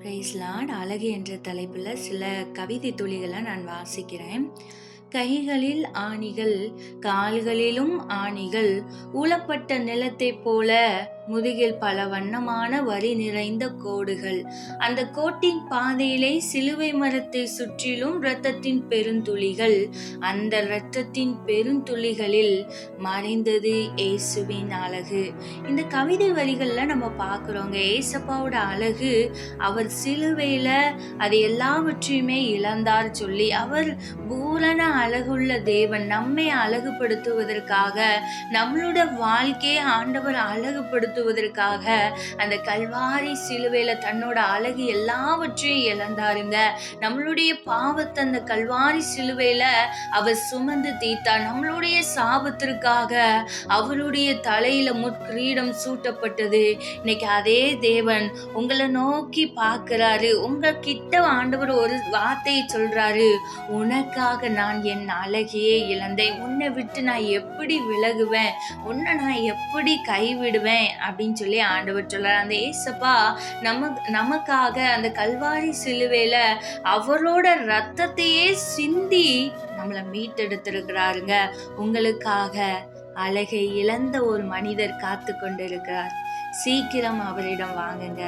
Price Lord. அழகு என்ற தலைப்புல சில கவிதை துளிகளை நான் வாசிக்கிறேன். கைகளில் ஆணிகள், கால்களிலும் ஆணிகள், ஊழப்பட்ட நிலத்தைப் போல முதுகில் பல வண்ணமான வரி நிறைந்த கோடுகள். அந்த கோட்டின் பாதையிலே சிலுவை மரத்தை சுற்றிலும் இரத்தத்தின் பெருந்துளிகள். அந்த இரத்தத்தின் பெருந்துளிகளில் மறைந்தது இயேசுவின் அழகு. இந்த கவிதை வரிகள்ல நம்ம பார்க்கிறோங்க, ஏசப்பாவோட அழகு. அவர் சிலுவையில அது எல்லாவற்றையுமே இழந்தார் சொல்லி, அவர் பூரண அழகுள்ள தேவன். நம்மை அழகுபடுத்துவதற்காக, நம்மளோட வாழ்க்கையை ஆண்டவர் அழகுபடுத்துவதற்காக அந்த கல்வாரி சிலுவையில தன்னோட அழகு எல்லாவற்றையும் இழந்தாருங்க. நம்மளுடைய பாவத்தை அந்த கல்வாரி சிலுவையில அவர் சுமந்து தீர்த்தார். நம்மளுடைய சாபத்திற்காக அவருடைய தலையில முட்கிரீடம் சூட்டப்பட்டது. இன்னைக்கு அதே தேவன் உங்களை நோக்கி பார்க்கிறாரு. உங்க கிட்ட ஆண்டவர் ஒரு வார்த்தையை சொல்றாரு, உனக்காக நான் என் அழகையே இழந்தேன். உன்னை விட்டு நான் எப்படி விலகுவேன், உன்னை நான் எப்படி கைவிடுவேன் அப்படின்னு சொல்லி ஆண்டவர் சொல்றார். அந்த ஏசப்பா நமக்காக அந்த கல்வாரி சிலுவையில அவரோட ரத்தத்தையே சிந்தி நம்மளை மீட்டெடுத்திருக்கிறாருங்க. உங்களுக்காக அழகை இழந்த ஒரு மனிதர் காத்து கொண்டிருக்கிறார். சீக்கிரம் அவரிடம் வாங்குங்க.